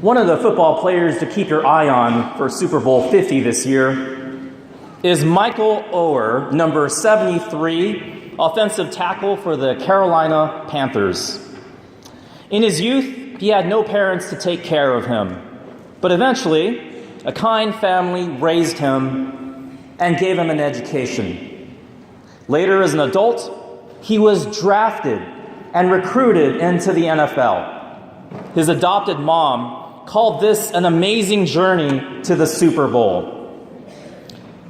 One of the football players to keep your eye on for Super Bowl 50 this year is Michael Oher, number 73, offensive tackle for the Carolina Panthers. In his youth, he had no parents to take care of him, but eventually, a kind family raised him and gave him an education. Later, as an adult, he was drafted and recruited into the NFL. His adopted mom called this an amazing journey to the Super Bowl.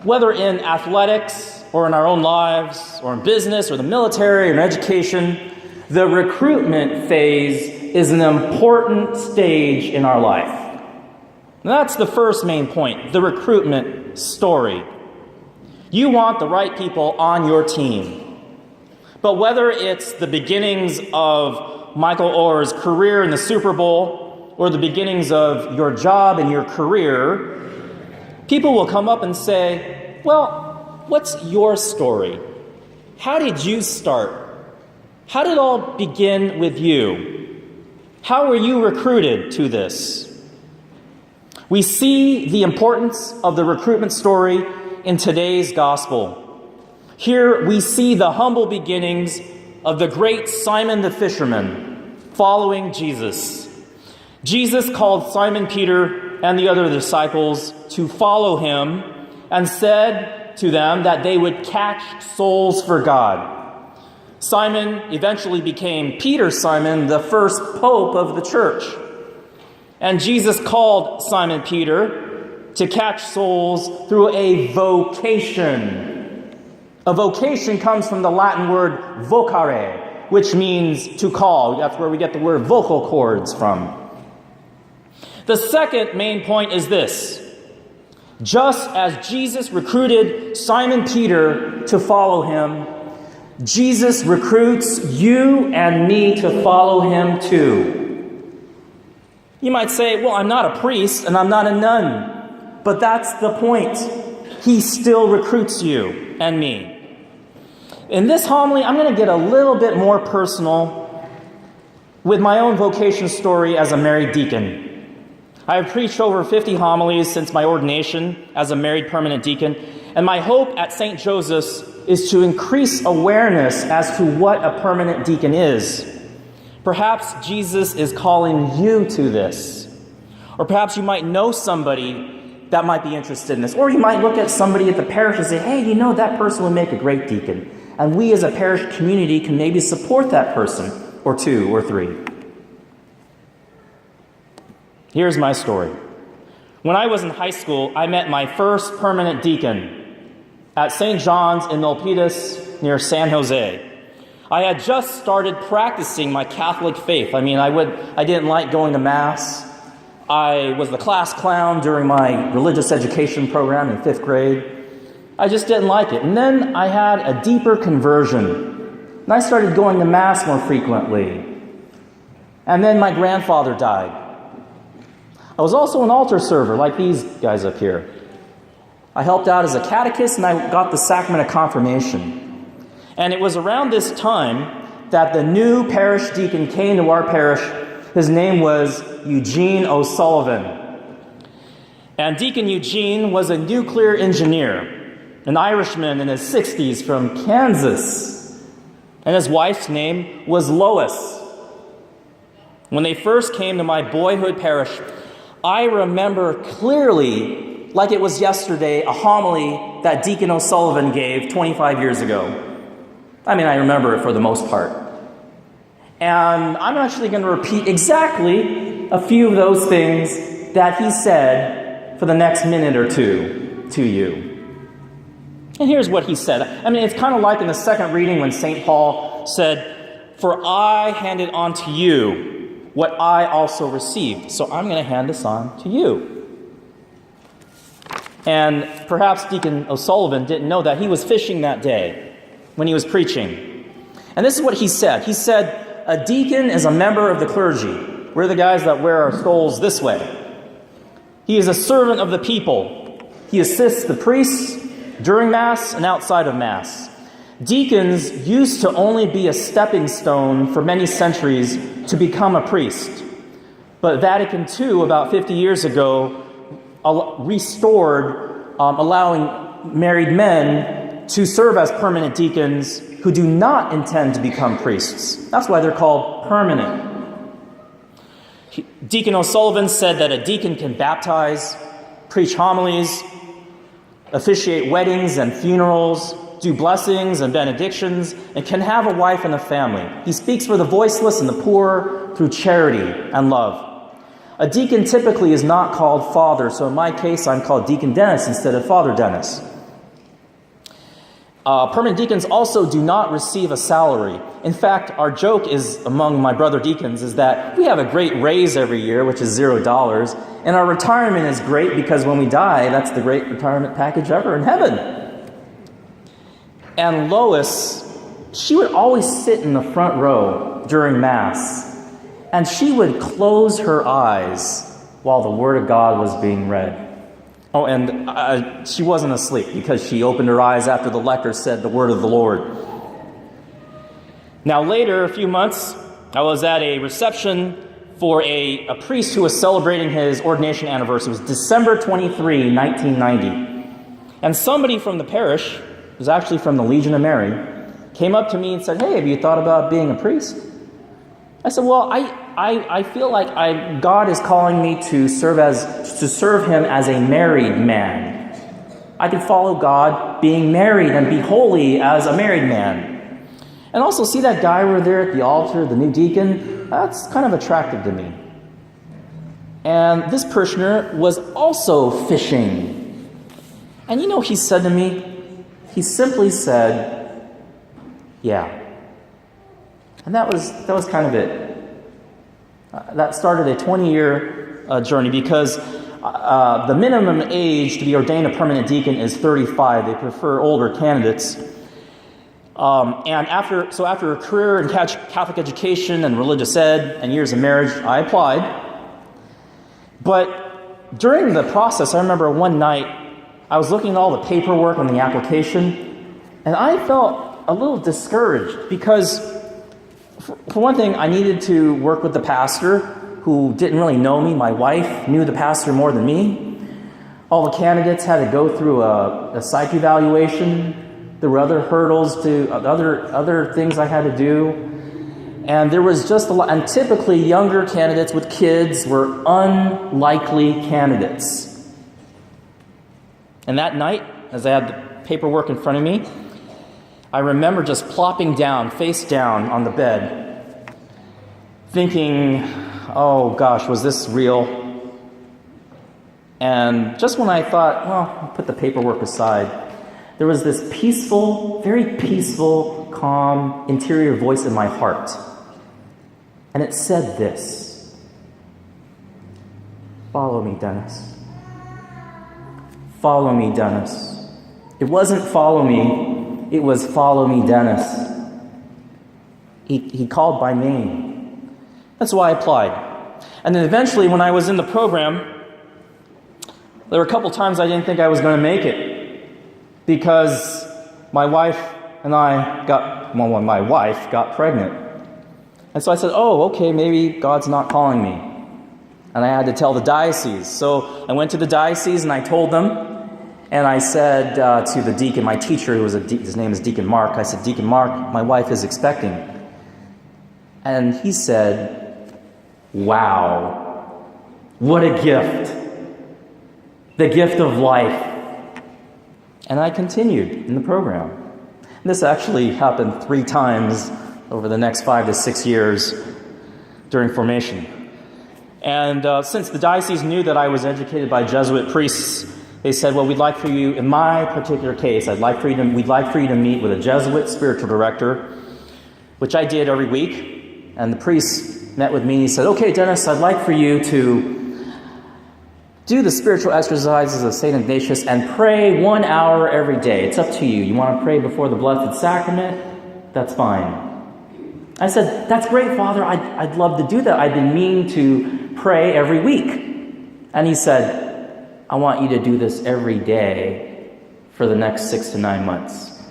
Whether in athletics or in our own lives or in business or the military or in education, the recruitment phase is an important stage in our life. Now, that's the first main point, the recruitment story. You want the right people on your team. But whether it's the beginnings of Michael Oher's career in the Super Bowl or the beginnings of your job and your career, people will come up and say, well, what's your story? How did you start? How did it all begin with you? How were you recruited to this? We see the importance of the recruitment story in today's gospel. Here we see the humble beginnings of the great Simon the fisherman following Jesus. Jesus called Simon Peter and the other disciples to follow him and said to them that they would catch souls for God. Simon eventually became Peter Simon, the first pope of the church. And Jesus called Simon Peter to catch souls through a vocation. A vocation comes from the Latin word vocare, which means to call. That's where we get the word vocal cords from. The second main point is this. Just as Jesus recruited Simon Peter to follow him, Jesus recruits you and me to follow him too. You might say, well, I'm not a priest and I'm not a nun. But that's the point. He still recruits you and me. In this homily, I'm going to get a little bit more personal with my own vocation story as a married deacon. I have preached over 50 homilies since my ordination as a married permanent deacon, and my hope at St. Joseph's is to increase awareness as to what a permanent deacon is. Perhaps Jesus is calling you to this. Or perhaps you might know somebody that might be interested in this. Or you might look at somebody at the parish and say, hey, you know, that person would make a great deacon. And we as a parish community can maybe support that person, or two, or three. Here's my story. When I was in high school, I met my first permanent deacon at St. John's in Milpitas near San Jose. I had just started practicing my Catholic faith. I didn't like going to Mass. I was the class clown during my religious education program in 5th grade. I just didn't like it. And then I had a deeper conversion. And I started going to Mass more frequently. And then my grandfather died. I was also an altar server, like these guys up here. I helped out as a catechist, and I got the sacrament of confirmation. And it was around this time that the new parish deacon came to our parish. His name was Eugene O'Sullivan. And Deacon Eugene was a nuclear engineer, an Irishman in his 60s from Kansas. And his wife's name was Lois. When they first came to my boyhood parish, I remember clearly, like it was yesterday, a homily that Deacon O'Sullivan gave 25 years ago. I remember it for the most part. And I'm actually going to repeat exactly a few of those things that he said for the next minute or two to you. And here's what he said. It's kind of like in the second reading when St. Paul said, "For I handed on to you what I also received." So I'm going to hand this on to you. And perhaps Deacon O'Sullivan didn't know that he was fishing that day when he was preaching. And this is what he said. He said, a deacon is a member of the clergy. We're the guys that wear our stoles this way. He is a servant of the people. He assists the priests during Mass and outside of Mass. Deacons used to only be a stepping stone for many centuries to become a priest. But Vatican II, about 50 years ago, restored allowing married men to serve as permanent deacons who do not intend to become priests. That's why they're called permanent. Deacon O'Sullivan said that a deacon can baptize, preach homilies, officiate weddings and funerals, do blessings and benedictions, and can have a wife and a family. He speaks for the voiceless and the poor through charity and love. A deacon typically is not called father, so in my case, I'm called Deacon Dennis instead of Father Dennis. Permanent deacons also do not receive a salary. In fact, our joke is among my brother deacons is that we have a great raise every year, which is $0, and our retirement is great because when we die, that's the great retirement package ever in heaven. And Lois, she would always sit in the front row during Mass, and she would close her eyes while the Word of God was being read. Oh, and she wasn't asleep because she opened her eyes after the lector said the word of the Lord. Now later, a few months, I was at a reception for a priest who was celebrating his ordination anniversary. It was December 23, 1990. And somebody from the parish, it was actually from the Legion of Mary, came up to me and said, "Hey, have you thought about being a priest?" I said, "Well, I feel like God is calling me to serve Him as a married man. I can follow God being married and be holy as a married man. And also see that guy over there at the altar, the new deacon, that's kind of attractive to me." And this parishioner was also fishing. And you know what he said to me? He simply said, "Yeah." And that was kind of it. That started a 20-year journey because the minimum age to be ordained a permanent deacon is 35. They prefer older candidates. And after a career in Catholic education and religious ed and years of marriage, I applied. But during the process, I remember one night, I was looking at all the paperwork on the application, and I felt a little discouraged because for one thing, I needed to work with the pastor who didn't really know me. My wife knew the pastor more than me. All the candidates had to go through a psych evaluation. There were other hurdles other things I had to do. And there was just a lot. And typically, younger candidates with kids were unlikely candidates. And that night, as I had the paperwork in front of me, I remember just plopping down, face down on the bed, thinking, oh gosh, was this real? And just when I thought, well, I'll put the paperwork aside, there was this peaceful, very peaceful, calm, interior voice in my heart. And it said this: "Follow me, Dennis. Follow me, Dennis." It wasn't follow me. It was follow me, Dennis. He called by name. That's why I applied. And then eventually, when I was in the program, there were a couple times I didn't think I was going to make it because my wife got pregnant. And so I said, oh, okay, maybe God's not calling me. And I had to tell the diocese. So I went to the diocese and I told them. And I said to the deacon, my teacher, his name is Deacon Mark, I said, "Deacon Mark, my wife is expecting." And he said, "Wow, what a gift. The gift of life." And I continued in the program. And this actually happened 3 times over the next 5 to 6 years during formation. And since the diocese knew that I was educated by Jesuit priests, they said, well, we'd like for you, in my particular case, we'd like for you to meet with a Jesuit spiritual director, which I did every week. And the priest met with me and he said, okay, Dennis, I'd like for you to do the spiritual exercises of St. Ignatius and pray 1 hour every day. It's up to you. You want to pray before the Blessed Sacrament? That's fine. I said, that's great, Father. I'd love to do that. I've been meaning to pray every week. And he said, I want you to do this every day for the next 6 to 9 months.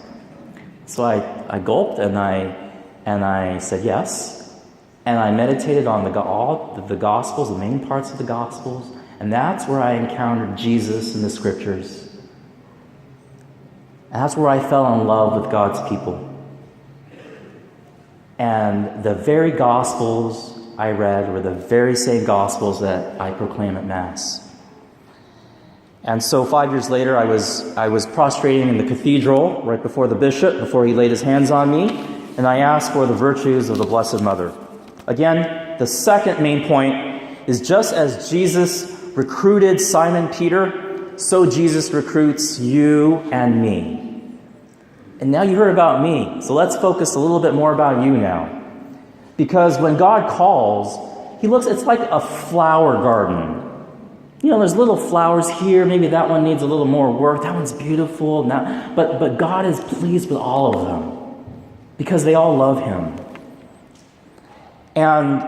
So I gulped and I said yes. and I meditated on all the Gospels, the main parts of the Gospels, and that's where I encountered Jesus in the Scriptures. And that's where I fell in love with God's people. And the very Gospels I read were the very same Gospels that I proclaim at Mass. And so 5 years later, I was prostrating in the cathedral right before the bishop, before he laid his hands on me, and I asked for the virtues of the Blessed Mother. Again, the second main point is just as Jesus recruited Simon Peter, so Jesus recruits you and me. And now you heard about me, so let's focus a little bit more about you now. Because when God calls, it's like a flower garden. There's little flowers here, maybe that one needs a little more work, that one's beautiful, but God is pleased with all of them because they all love Him. And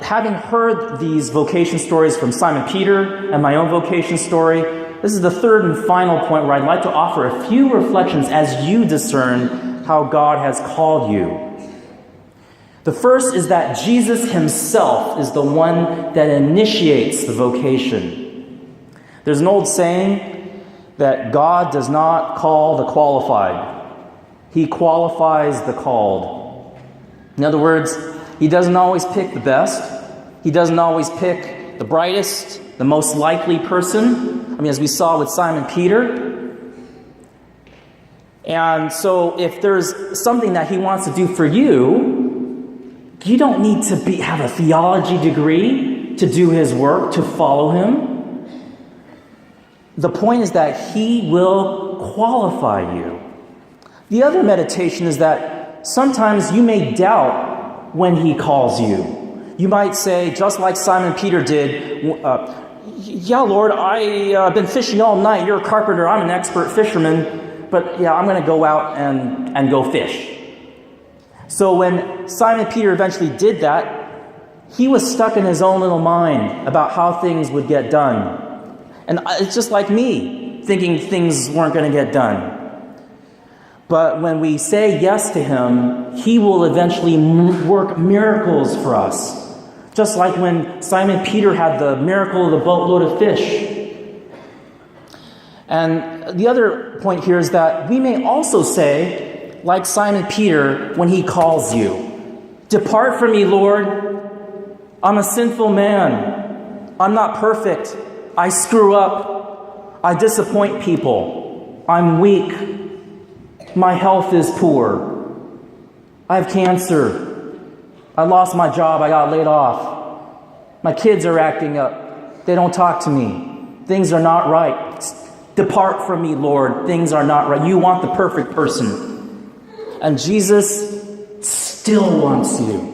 having heard these vocation stories from Simon Peter and my own vocation story, this is the third and final point where I'd like to offer a few reflections as you discern how God has called you. The first is that Jesus Himself is the one that initiates the vocation. There's an old saying that God does not call the qualified. He qualifies the called. In other words, He doesn't always pick the best. He doesn't always pick the brightest, the most likely person. As we saw with Simon Peter. And so if there's something that He wants to do for you, you don't need to have a theology degree to do His work, to follow Him. The point is that He will qualify you. The other meditation is that sometimes you may doubt when He calls you. You might say, just like Simon Peter did, yeah, Lord, I've been fishing all night. You're a carpenter. I'm an expert fisherman. But yeah, I'm going to go out and go fish. So when Simon Peter eventually did that, he was stuck in his own little mind about how things would get done. And it's just like me, thinking things weren't going to get done. But when we say yes to Him, He will eventually work miracles for us. Just like when Simon Peter had the miracle of the boatload of fish. And the other point here is that we may also say, like Simon Peter, when he calls you, "Depart from me, Lord. I'm a sinful man. I'm not perfect. I screw up. I disappoint people. I'm weak. My health is poor. I have cancer. I lost my job. I got laid off. My kids are acting up. They don't talk to me. Things are not right. Depart from me, Lord. Things are not right." You want the perfect person. And Jesus still wants you.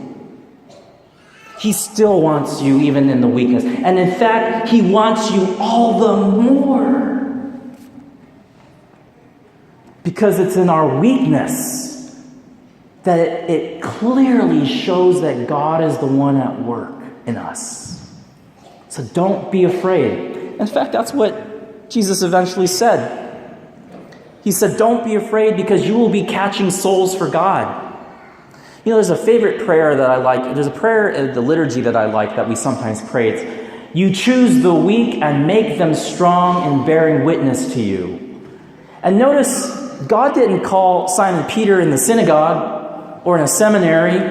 He still wants you even in the weakness. And in fact, He wants you all the more. Because it's in our weakness that it clearly shows that God is the one at work in us. So don't be afraid. In fact, that's what Jesus eventually said. He said, don't be afraid because you will be catching souls for God. There's a favorite prayer that I like. There's a prayer in the liturgy that I like that we sometimes pray. It's, "You choose the weak and make them strong in bearing witness to you." And notice, God didn't call Simon Peter in the synagogue or in a seminary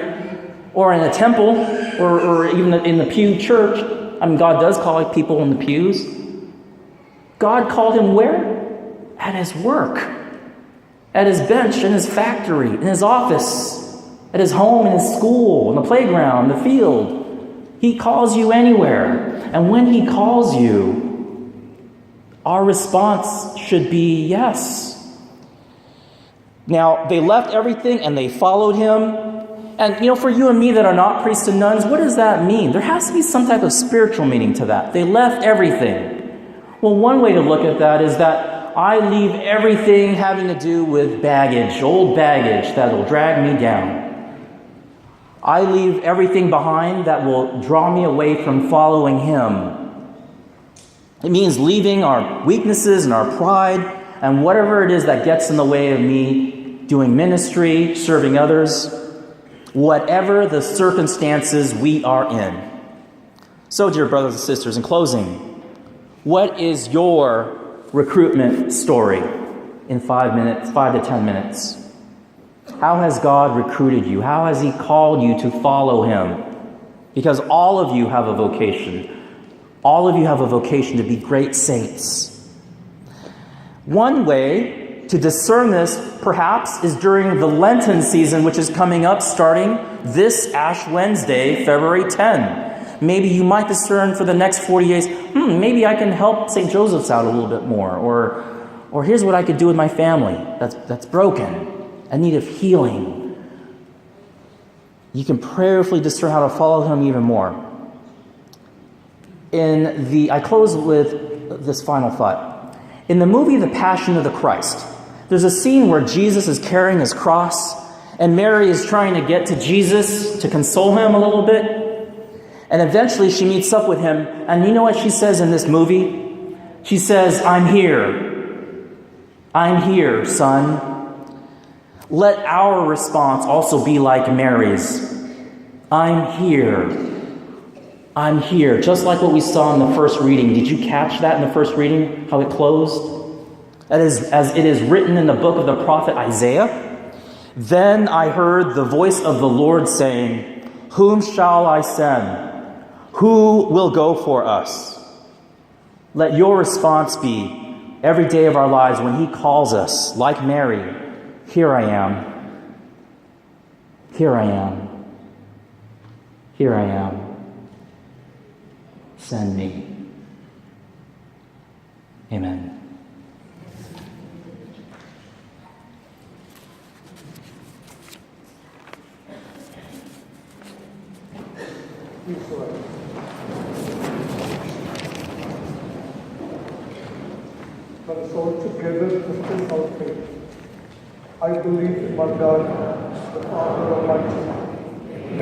or in a temple or even in the pew church. God does call people in the pews. God called him where? At his work, at his bench, in his factory, in his office, at his home, in his school, in the playground, the field. He calls you anywhere. And when He calls you, our response should be yes. Now, they left everything and they followed Him. And, for you and me that are not priests and nuns, what does that mean? There has to be some type of spiritual meaning to that. They left everything. Well, one way to look at that is that I leave everything having to do with baggage, old baggage that will drag me down. I leave everything behind that will draw me away from following Him. It means leaving our weaknesses and our pride and whatever it is that gets in the way of me doing ministry, serving others. whatever the circumstances we are in. So, dear brothers and sisters, in closing, what is your recruitment story in 5 to 10 minutes? How has God recruited you? How has He called you to follow Him? Because all of you have a vocation. All of you have a vocation to be great saints. One way to discern this, perhaps, is during the Lenten season, which is coming up starting this Ash Wednesday, February 10. Maybe you might discern for the next 40 days, maybe I can help St. Joseph's out a little bit more. Or here's what I could do with my family that's broken, in need of healing. You can prayerfully discern how to follow Him even more. I close with this final thought. In the movie The Passion of the Christ, there's a scene where Jesus is carrying His cross, and Mary is trying to get to Jesus to console Him a little bit. And eventually she meets up with Him, and you know what she says in this movie? She says, "I'm here. I'm here, son." Let our response also be like Mary's. I'm here. I'm here. Just like what we saw in the first reading. Did you catch that in the first reading? How it closed? That is, as it is written in the book of the prophet Isaiah. Then I heard the voice of the Lord saying, "Whom shall I send? Who will go for us?" Let your response be, every day of our lives, when He calls us, like Mary, "Here I am. Here I am. Here I am. Send me." Amen. Let us all together profess our faith. I believe in one God, the Father Almighty,